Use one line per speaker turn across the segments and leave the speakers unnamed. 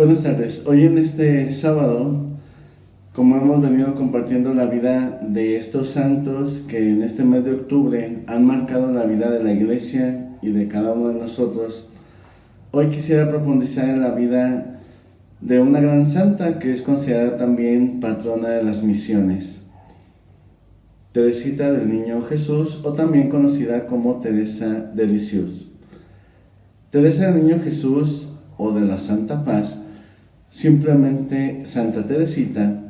Buenas tardes. Hoy en este sábado, como hemos venido compartiendo la vida de estos santos que en este mes de octubre han marcado la vida de la iglesia y de cada uno de nosotros, hoy quisiera profundizar en la vida de una gran santa que es considerada también patrona de las misiones, Teresita del Niño Jesús, o también conocida como Teresa de Lisieux. Teresa del Niño Jesús o de la Santa Paz, simplemente Santa Teresita,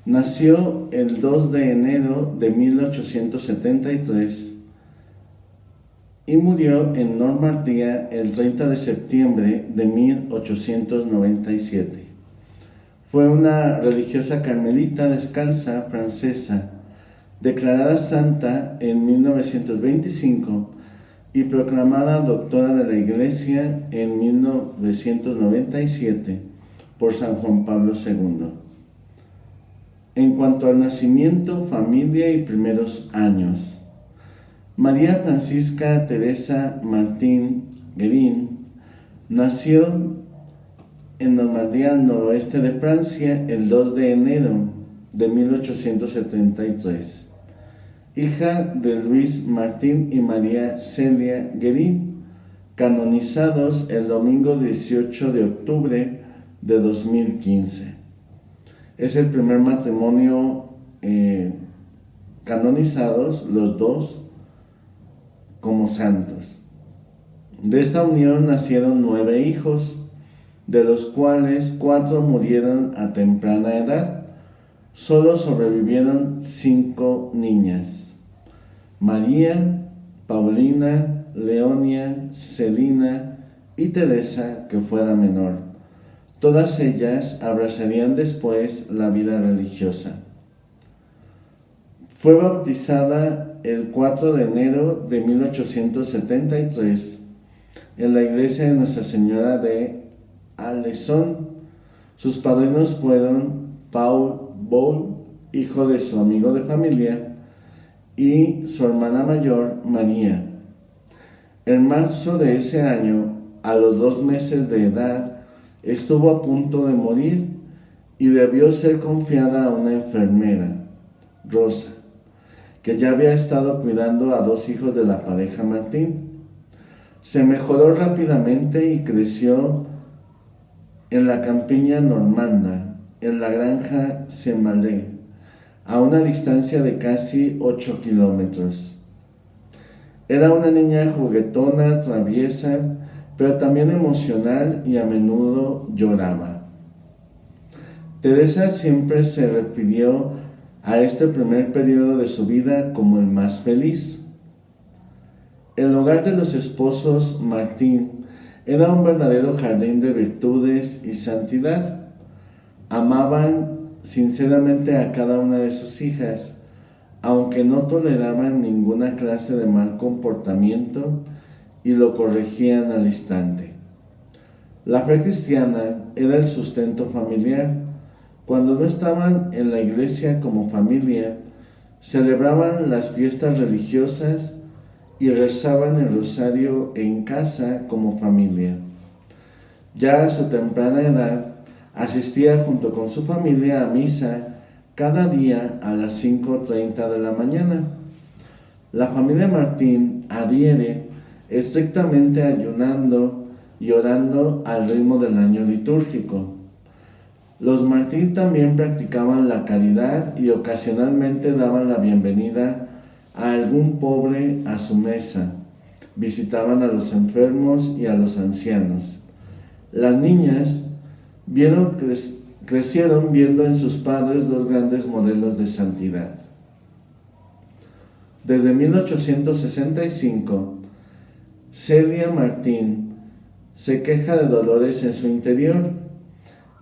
nació el 2 de enero de 1873 y murió en Normandía el 30 de septiembre de 1897. Fue una religiosa carmelita descalza francesa, declarada santa en 1925 y proclamada doctora de la Iglesia en 1997 por San Juan Pablo II. En cuanto al nacimiento, familia y primeros años, María Francisca Teresa Martín Guérin nació en Normandía, al noroeste de Francia, el 2 de enero de 1873. Hija de Luis Martín y María Celia Guérin, canonizados el domingo 18 de octubre de 2015. Es el primer matrimonio canonizados, los dos, como santos. De esta unión nacieron 9 hijos, de los cuales 4 murieron a temprana edad. Solo sobrevivieron 5 niñas: María, Paulina, Leonia, Celina y Teresa, que fue la menor. Todas ellas abrazarían después la vida religiosa. Fue bautizada el 4 de enero de 1873 en la iglesia de Nuestra Señora de Alençon. Sus padrinos fueron Paul Bol, hijo de su amigo de familia, y su hermana mayor, María. En marzo de ese año, a los 2 meses de edad, estuvo a punto de morir y debió ser confiada a una enfermera, Rosa, que ya había estado cuidando a 2 hijos de la pareja Martín. Se mejoró rápidamente y creció en la campiña normanda, en la granja Semalé, a una distancia de casi 8 kilómetros. Era una niña juguetona, traviesa, pero también emocional, y a menudo lloraba. Teresa siempre se refirió a este primer periodo de su vida como el más feliz. El hogar de los esposos Martín era un verdadero jardín de virtudes y santidad. Amaban sinceramente a cada una de sus hijas, aunque no toleraban ninguna clase de mal comportamiento y lo corregían al instante. La fe cristiana era el sustento familiar. Cuando no estaban en la iglesia como familia, celebraban las fiestas religiosas y rezaban el rosario en casa como familia. Ya a su temprana edad, asistía junto con su familia a misa cada día a las 5:30 de la mañana. La familia Martín adhiere estrictamente ayunando y orando al ritmo del año litúrgico. Los Martín también practicaban la caridad y ocasionalmente daban la bienvenida a algún pobre a su mesa. Visitaban a los enfermos y a los ancianos. Las niñas crecieron viendo en sus padres 2 grandes modelos de santidad. Desde 1865, Celia Martín se queja de dolores en su interior.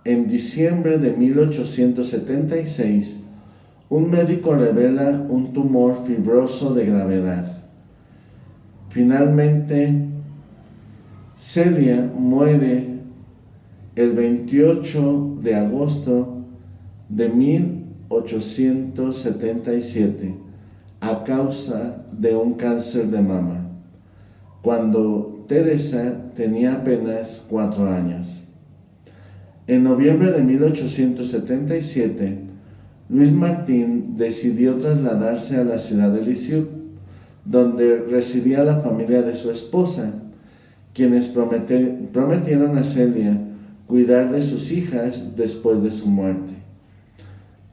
En diciembre de 1876, un médico revela un tumor fibroso de gravedad. Finalmente, Celia muere el 28 de agosto de 1877 a causa de un cáncer de mama, cuando Teresa tenía apenas 4 años. En noviembre de 1877, Luis Martín decidió trasladarse a la ciudad de Lisieux, donde residía la familia de su esposa, quienes prometieron a Celia cuidar de sus hijas después de su muerte.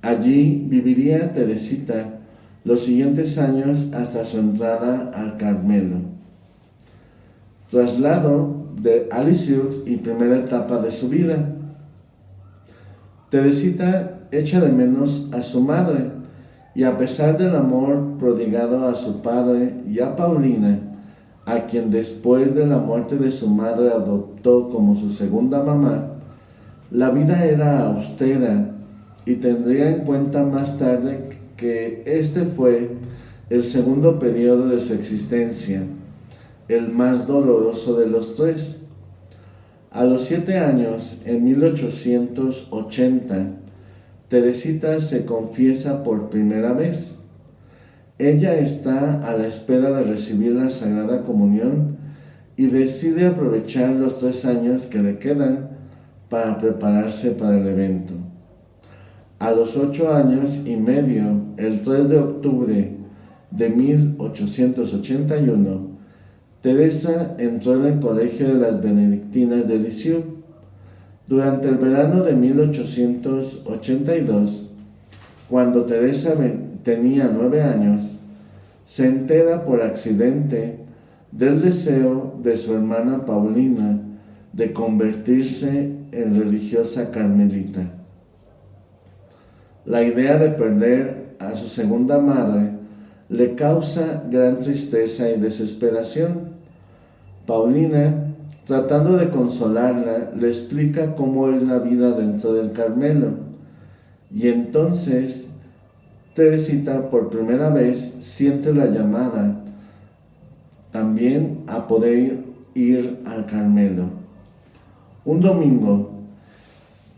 Allí viviría Teresita los siguientes años hasta su entrada al Carmelo. Traslado de Lisieux y primera etapa de su vida. Teresita echa de menos a su madre y, a pesar del amor prodigado a su padre y a Paulina, a quien después de la muerte de su madre adoptó como su segunda mamá, la vida era austera y tendría en cuenta más tarde que este fue el segundo periodo de su existencia, el más doloroso de los tres. A los 7 años, en 1880, Teresita se confiesa por primera vez. Ella está a la espera de recibir la Sagrada Comunión y decide aprovechar los 3 años que le quedan para prepararse para el evento. A los 8 años y medio, el 3 de octubre de 1881, Teresa entró en el colegio de las benedictinas de Lisieux. Durante el verano de 1882, cuando Teresa tenía 9 años, se entera por accidente del deseo de su hermana Paulina de convertirse en religiosa carmelita. La idea de perder a su segunda madre le causa gran tristeza y desesperación. Paulina, tratando de consolarla, le explica cómo es la vida dentro del Carmelo, y entonces Teresita por primera vez siente la llamada también a poder ir al Carmelo. Un domingo,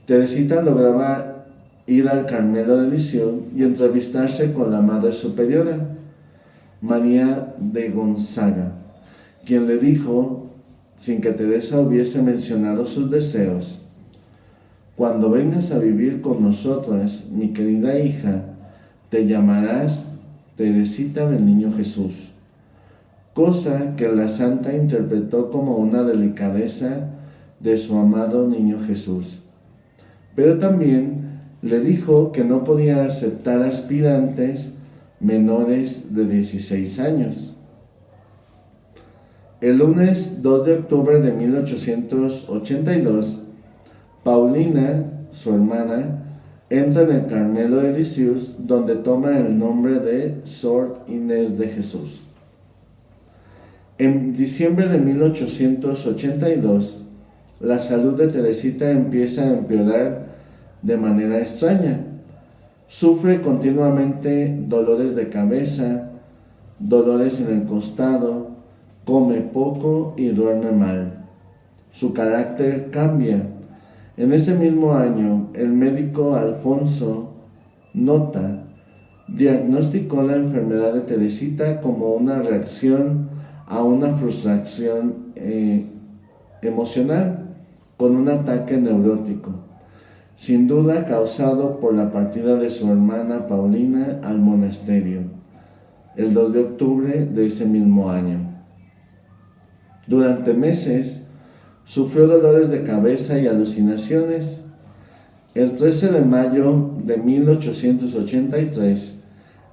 Teresita lograba ir al Carmelo de Lisieux y entrevistarse con la Madre Superiora, María de Gonzaga, quien le dijo, sin que Teresa hubiese mencionado sus deseos: cuando vengas a vivir con nosotras, mi querida hija, te llamarás Teresita del Niño Jesús, cosa que la santa interpretó como una delicadeza de su amado Niño Jesús. Pero también le dijo que no podía aceptar aspirantes menores de 16 años. El lunes 2 de octubre de 1882, Paulina, su hermana, entra en el Carmelo de Lisieux, donde toma el nombre de Sor Inés de Jesús. En diciembre de 1882, la salud de Teresita empieza a empeorar de manera extraña. Sufre continuamente dolores de cabeza, dolores en el costado, come poco y duerme mal. Su carácter cambia. En ese mismo año, el médico Alfonso Nota diagnosticó la enfermedad de Teresita como una reacción a una frustración emocional con un ataque neurótico, sin duda causado por la partida de su hermana Paulina al monasterio, el 2 de octubre de ese mismo año. Durante meses sufrió dolores de cabeza y alucinaciones. El 13 de mayo de 1883,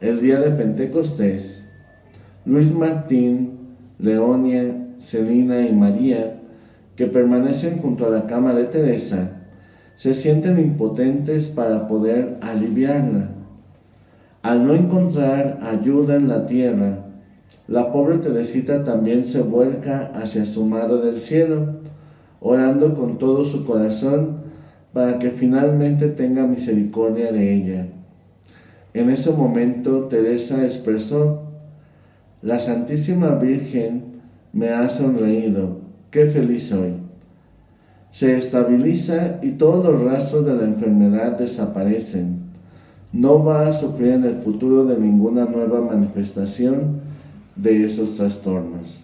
el día de Pentecostés, Luis Martín, Leonia, Celina y María, que permanecen junto a la cama de Teresa, se sienten impotentes para poder aliviarla. Al no encontrar ayuda en la tierra, la pobre Teresita también se vuelca hacia su Madre del Cielo, orando con todo su corazón para que finalmente tenga misericordia de ella. En ese momento Teresa expresó: la Santísima Virgen me ha sonreído, qué feliz soy. Se estabiliza y todos los rastros de la enfermedad desaparecen. No va a sufrir en el futuro de ninguna nueva manifestación de esos trastornos.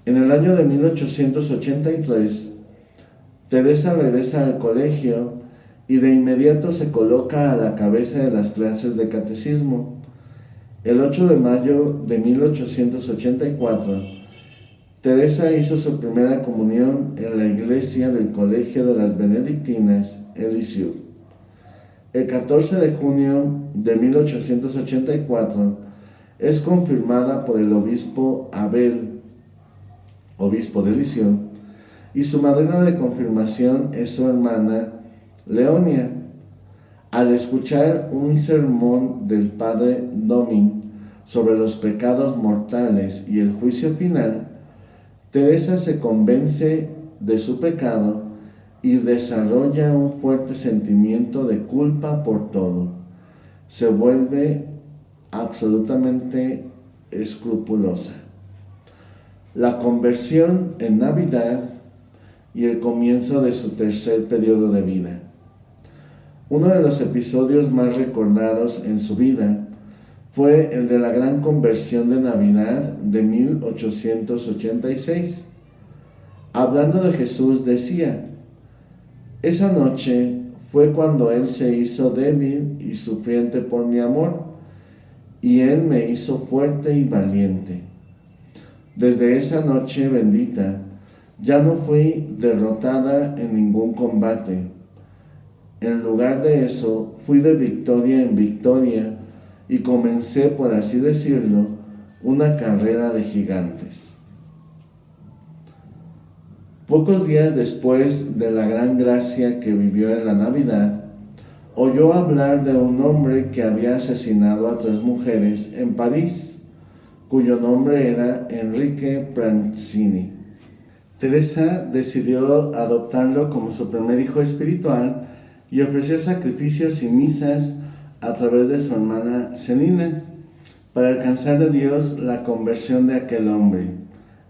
En el año de 1883, Teresa regresa al colegio y de inmediato se coloca a la cabeza de las clases de catecismo. El 8 de mayo de 1884, Teresa hizo su primera comunión en la iglesia del Colegio de las Benedictinas en Lisieux. El 14 de junio de 1884 es confirmada por el obispo Abel, obispo de Lisieux, y su madrina de confirmación es su hermana Leonia. Al escuchar un sermón del padre Domin sobre los pecados mortales y el juicio final, Teresa se convence de su pecado y desarrolla un fuerte sentimiento de culpa por todo. Se vuelve absolutamente escrupulosa. La conversión en Navidad y el comienzo de su tercer periodo de vida. Uno de los episodios más recordados en su vida fue el de la gran conversión de Navidad de 1886. Hablando de Jesús decía: esa noche fue cuando Él se hizo débil y sufriente por mi amor, y Él me hizo fuerte y valiente. Desde esa noche bendita, ya no fui derrotada en ningún combate. En lugar de eso, fui de victoria en victoria y comencé, por así decirlo, una carrera de gigantes. Pocos días después de la gran gracia que vivió en la Navidad, oyó hablar de un hombre que había asesinado a 3 mujeres en París, cuyo nombre era Enrique Prancini. Teresa decidió adoptarlo como su primer hijo espiritual y ofreció sacrificios y misas a través de su hermana Celina para alcanzar de Dios la conversión de aquel hombre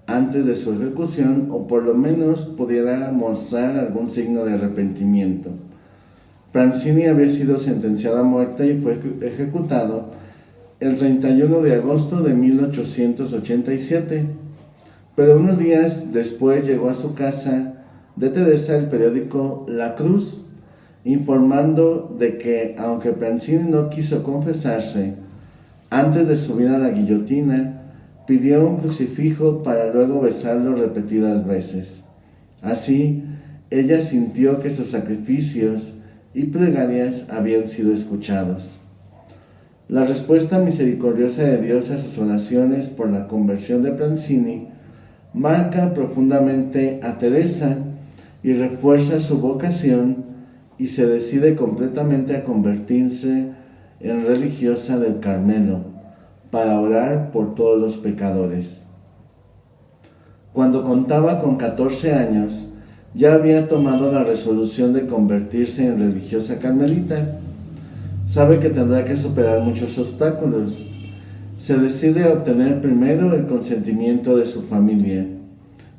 antes de su ejecución, o por lo menos pudiera mostrar algún signo de arrepentimiento. Prancini había sido sentenciado a muerte y fue ejecutado el 31 de agosto de 1887, pero unos días después llegó a su casa de Teresa el periódico La Cruz, informando de que, aunque Prancini no quiso confesarse, antes de subir a la guillotina, pidió un crucifijo para luego besarlo repetidas veces. Así, ella sintió que sus sacrificios y plegarias habían sido escuchados. La respuesta misericordiosa de Dios a sus oraciones por la conversión de Prancini marca profundamente a Teresa y refuerza su vocación, y se decide completamente a convertirse en religiosa del Carmelo para orar por todos los pecadores. Cuando contaba con 14 años, ya había tomado la resolución de convertirse en religiosa carmelita. Sabe que tendrá que superar muchos obstáculos. Se decide a obtener primero el consentimiento de su familia,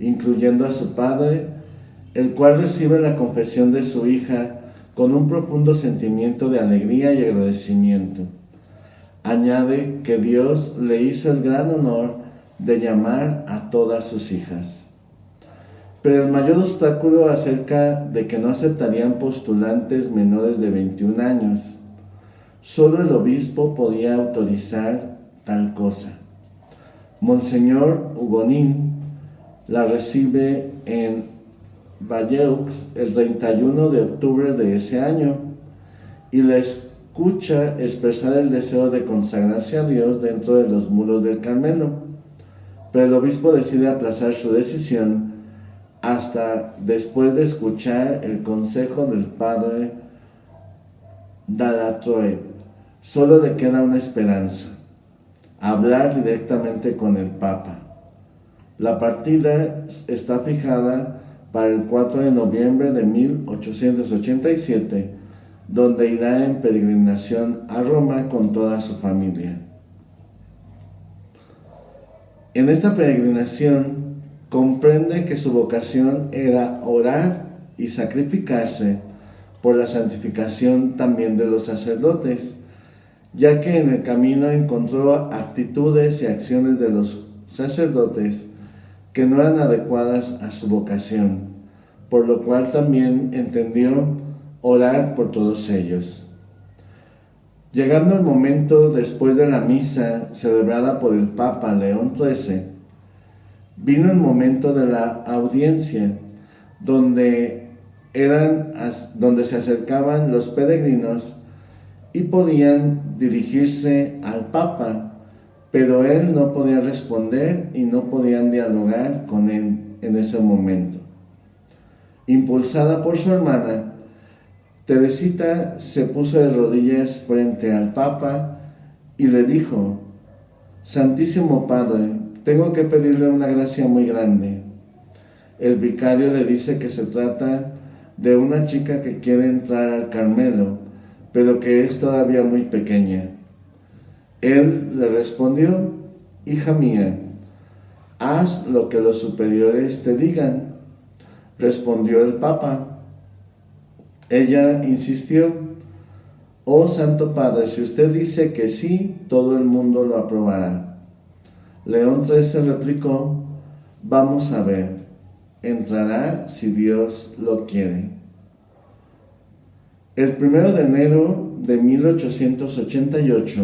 incluyendo a su padre, el cual recibe la confesión de su hija con un profundo sentimiento de alegría y agradecimiento. Añade que Dios le hizo el gran honor de llamar a todas sus hijas. Pero el mayor obstáculo acerca de que no aceptarían postulantes menores de 21 años. Solo el obispo podía autorizar tal cosa. Monseñor Hugonín la recibe en Valleux el 31 de octubre de ese año y la escucha expresar el deseo de consagrarse a Dios dentro de los muros del Carmelo, pero el obispo decide aplazar su decisión hasta después de escuchar el consejo del padre Dalatroet. Solo le queda una esperanza: hablar directamente con el Papa. La partida está fijada para el 4 de noviembre de 1887, donde irá en peregrinación a Roma con toda su familia. En esta peregrinación comprende que su vocación era orar y sacrificarse por la santificación también de los sacerdotes, ya que en el camino encontró actitudes y acciones de los sacerdotes que no eran adecuadas a su vocación, por lo cual también entendió orar por todos ellos. Llegando el momento después de la misa celebrada por el Papa León XIII, vino el momento de la audiencia, donde se acercaban los peregrinos y podían dirigirse al Papa, pero él no podía responder y no podían dialogar con él en ese momento. Impulsada por su hermana, Teresita se puso de rodillas frente al Papa y le dijo: Santísimo Padre, tengo que pedirle una gracia muy grande. El vicario le dice que se trata de una chica que quiere entrar al Carmelo, pero que es todavía muy pequeña. Él le respondió: Hija mía, haz lo que los superiores te digan. Respondió el Papa. Ella insistió: Oh Santo Padre, si usted dice que sí, todo el mundo lo aprobará. León XIII replicó: Vamos a ver, entrará si Dios lo quiere. El 1 de enero de 1888,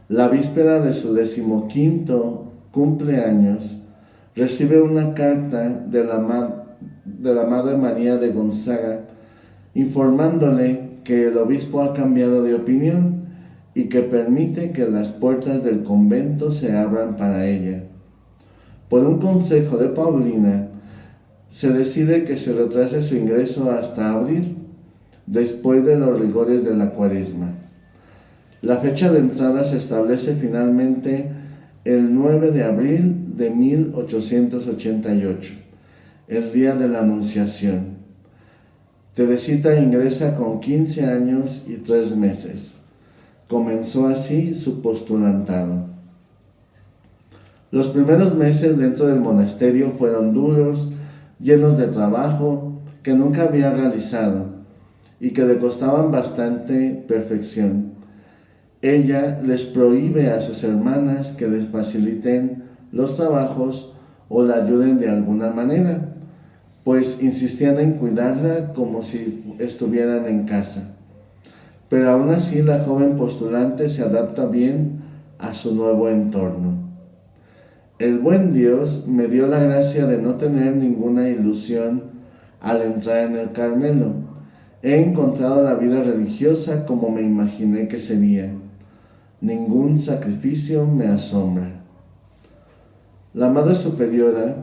la víspera de su 15º cumpleaños, recibe una carta de la Madre María de Gonzaga informándole que el obispo ha cambiado de opinión y que permite que las puertas del convento se abran para ella. Por un consejo de Paulina, se decide que se retrase su ingreso hasta abril, después de los rigores de la Cuaresma. La fecha de entrada se establece finalmente el 9 de abril de 1888, el día de la Anunciación. Teresita ingresa con 15 años y 3 meses. Comenzó así su postulantado. Los primeros meses dentro del monasterio fueron duros, llenos de trabajo que nunca había realizado y que le costaban bastante perfección. Ella les prohíbe a sus hermanas que les faciliten los trabajos o la ayuden de alguna manera, pues insistían en cuidarla como si estuvieran en casa. Pero aún así la joven postulante se adapta bien a su nuevo entorno. El buen Dios me dio la gracia de no tener ninguna ilusión al entrar en el Carmelo. He encontrado la vida religiosa como me imaginé que sería. Ningún sacrificio me asombra. La Madre Superiora,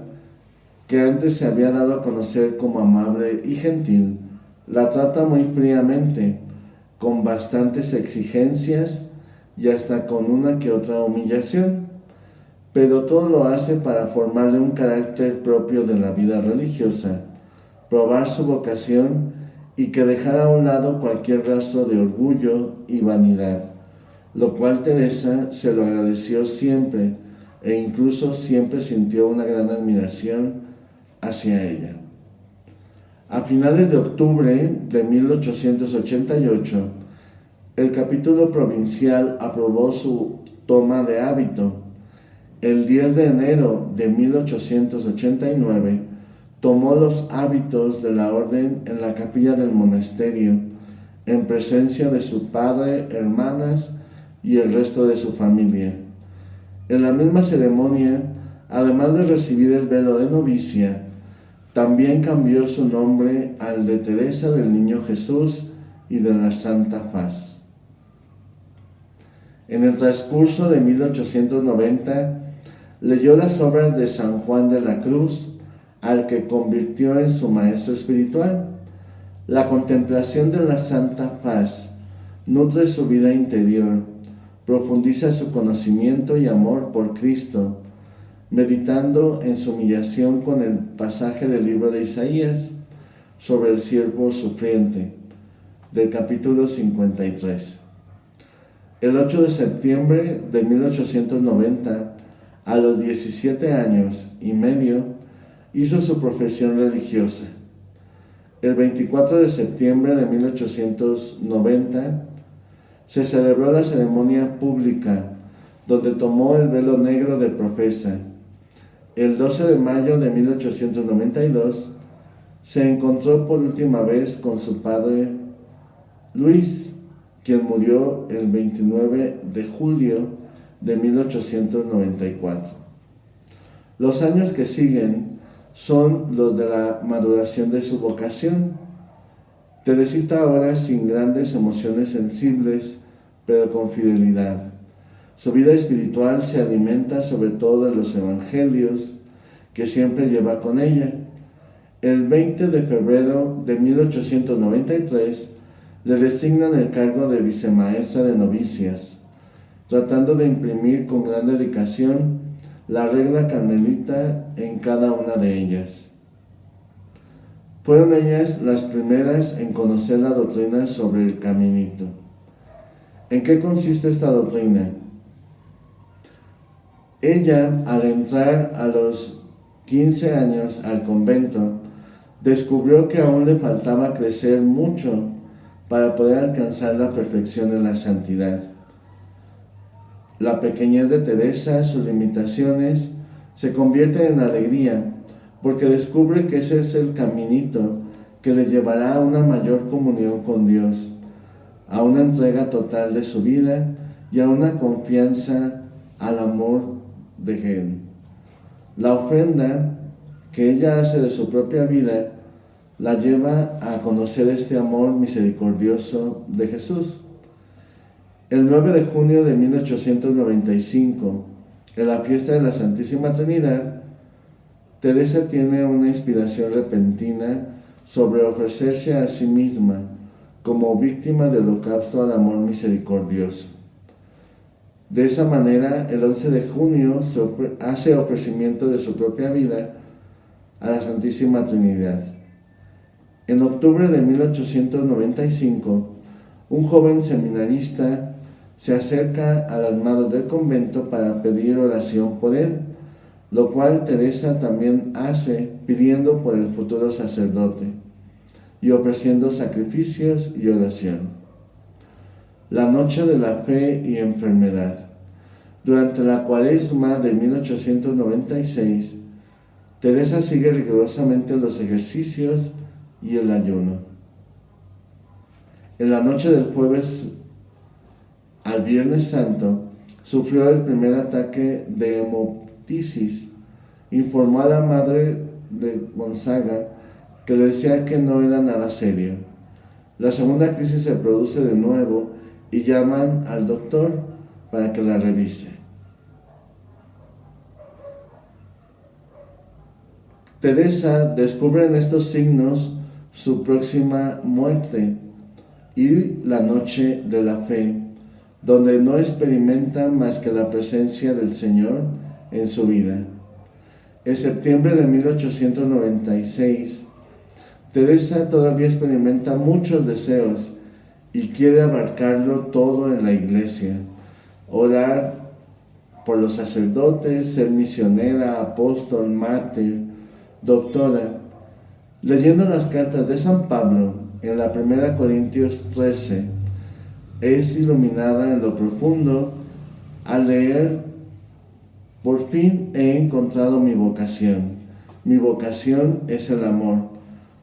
que antes se había dado a conocer como amable y gentil, la trata muy fríamente, con bastantes exigencias y hasta con una que otra humillación, pero todo lo hace para formarle un carácter propio de la vida religiosa, probar su vocación y que dejara a un lado cualquier rastro de orgullo y vanidad, lo cual Teresa se lo agradeció siempre e incluso siempre sintió una gran admiración hacia ella. A finales de octubre de 1888, el capítulo provincial aprobó su toma de hábito. El 10 de enero de 1889 tomó los hábitos de la orden en la capilla del monasterio, en presencia de su padre, hermanas y el resto de su familia. En la misma ceremonia, además de recibir el velo de novicia, también cambió su nombre al de Teresa del Niño Jesús y de la Santa Faz. En el transcurso de 1890, leyó las obras de San Juan de la Cruz, al que convirtió en su maestro espiritual. La contemplación de la Santa Faz nutre su vida interior, profundiza su conocimiento y amor por Cristo, meditando en su humillación con el pasaje del libro de Isaías sobre el siervo sufriente, del capítulo 53. El 8 de septiembre de 1890, a los 17 años y medio, hizo su profesión religiosa. El 24 de septiembre de 1890 se celebró la ceremonia pública, donde tomó el velo negro de profesa. El 12 de mayo de 1892 se encontró por última vez con su padre Luis, quien murió el 29 de julio de 1894. Los años que siguen son los de la maduración de su vocación. Teresita ahora sin grandes emociones sensibles, pero con fidelidad. Su vida espiritual se alimenta sobre todo de los evangelios que siempre lleva con ella. El 20 de febrero de 1893 le designan el cargo de vicemaestra de novicias, tratando de imprimir con gran dedicación la regla carmelita en cada una de ellas. Fueron ellas las primeras en conocer la doctrina sobre el caminito. ¿En qué consiste esta doctrina? Ella, al entrar a los 15 años al convento, descubrió que aún le faltaba crecer mucho para poder alcanzar la perfección en la santidad. La pequeñez de Teresa, sus limitaciones, se convierten en alegría, porque descubre que ese es el caminito que le llevará a una mayor comunión con Dios, a una entrega total de su vida y a una confianza al amor de Él. La ofrenda que ella hace de su propia vida la lleva a conocer este amor misericordioso de Jesús. El 9 de junio de 1895, en la fiesta de la Santísima Trinidad, Teresa tiene una inspiración repentina sobre ofrecerse a sí misma como víctima del holocausto al amor misericordioso. De esa manera, el 11 de junio hace ofrecimiento de su propia vida a la Santísima Trinidad. En octubre de 1895, un joven seminarista se acerca a las madres del convento para pedir oración por él, lo cual Teresa también hace pidiendo por el futuro sacerdote y ofreciendo sacrificios y oración. La noche de la fe y enfermedad. Durante la Cuaresma de 1896, Teresa sigue rigurosamente los ejercicios y el ayuno. En la noche del jueves al Viernes Santo, sufrió el primer ataque de hemoptisis. Informó a la madre de Gonzaga que le decía que no era nada serio. La segunda crisis se produce de nuevo y llaman al doctor para que la revise. Teresa descubre en estos signos su próxima muerte y la noche de la fe, donde no experimenta más que la presencia del Señor en su vida. En septiembre de 1896, Teresa todavía experimenta muchos deseos y quiere abarcarlo todo en la iglesia, orar por los sacerdotes, ser misionera, apóstol, mártir, doctora. Leyendo las cartas de San Pablo en la 1 Corintios 13, es iluminada en lo profundo al leer: por fin he encontrado mi vocación. Mi vocación es el amor,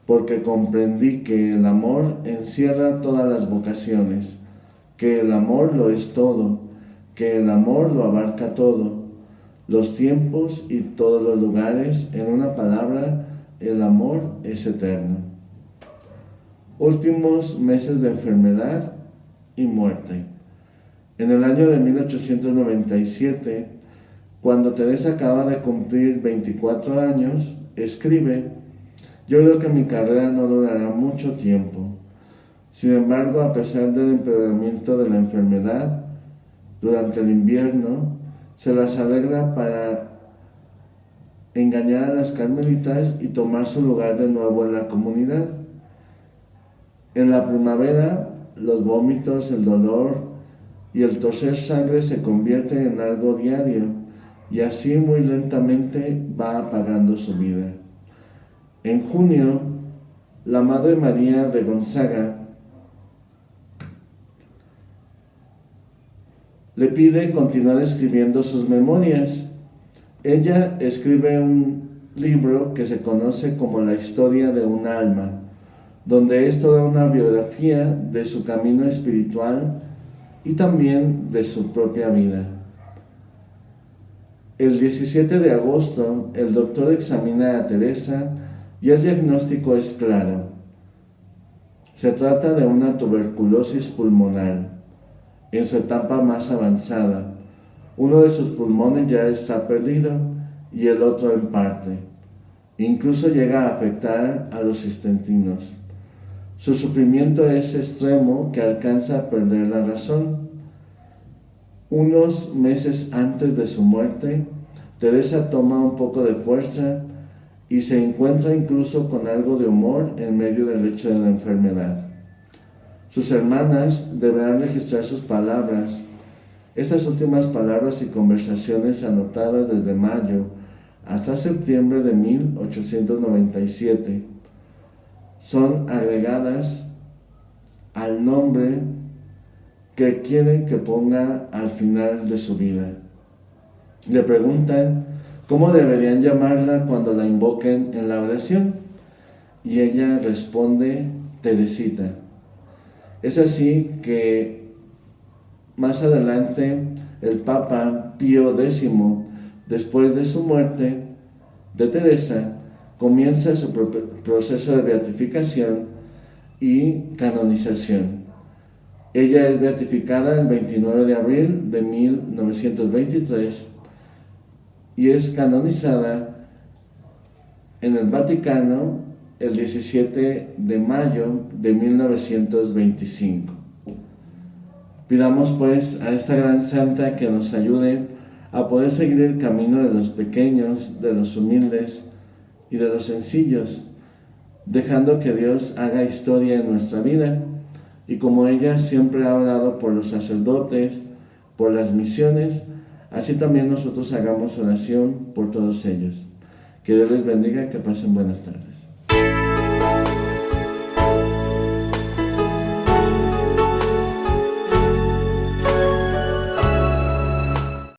porque comprendí que el amor encierra todas las vocaciones, que el amor lo es todo, que el amor lo abarca todo, los tiempos y todos los lugares. En una palabra, el amor es eterno. Últimos meses de enfermedad y muerte. En el año de 1897, cuando Teresa acaba de cumplir 24 años, escribe: yo creo que mi carrera no durará mucho tiempo. Sin embargo, a pesar del empeoramiento de la enfermedad, durante el invierno, se las arregla para engañar a las carmelitas y tomar su lugar de nuevo en la comunidad. En la primavera, los vómitos, el dolor y el toser sangre se convierten en algo diario, y así muy lentamente va apagando su vida. En junio, la Madre María de Gonzaga le pide continuar escribiendo sus memorias. Ella escribe un libro que se conoce como La historia de un alma, donde es toda una biografía de su camino espiritual y también de su propia vida. El 17 de agosto, el doctor examina a Teresa y el diagnóstico es claro. Se trata de una tuberculosis pulmonar, en su etapa más avanzada. Uno de sus pulmones ya está perdido y el otro en parte. Incluso llega a afectar a los intestinos. Su sufrimiento es extremo que alcanza a perder la razón. Unos meses antes de su muerte, Teresa toma un poco de fuerza y se encuentra incluso con algo de humor en medio del hecho de la enfermedad. Sus hermanas deberán registrar sus palabras. Estas últimas palabras y conversaciones anotadas desde mayo hasta septiembre de 1897 son agregadas al nombre que quieren que ponga al final de su vida. Le preguntan cómo deberían llamarla cuando la invoquen en la oración y ella responde Teresita. Es así que más adelante el Papa Pío X, después de su muerte de Teresa, comienza su proceso de beatificación y canonización. Ella es beatificada el 29 de abril de 1923 y es canonizada en el Vaticano el 17 de mayo de 1925. Pidamos pues a esta gran santa que nos ayude a poder seguir el camino de los pequeños, de los humildes y de los sencillos, dejando que Dios haga historia en nuestra vida, y como ella siempre ha orado por los sacerdotes, por las misiones, así también nosotros hagamos oración por todos ellos. Que Dios les bendiga, que pasen buenas tardes.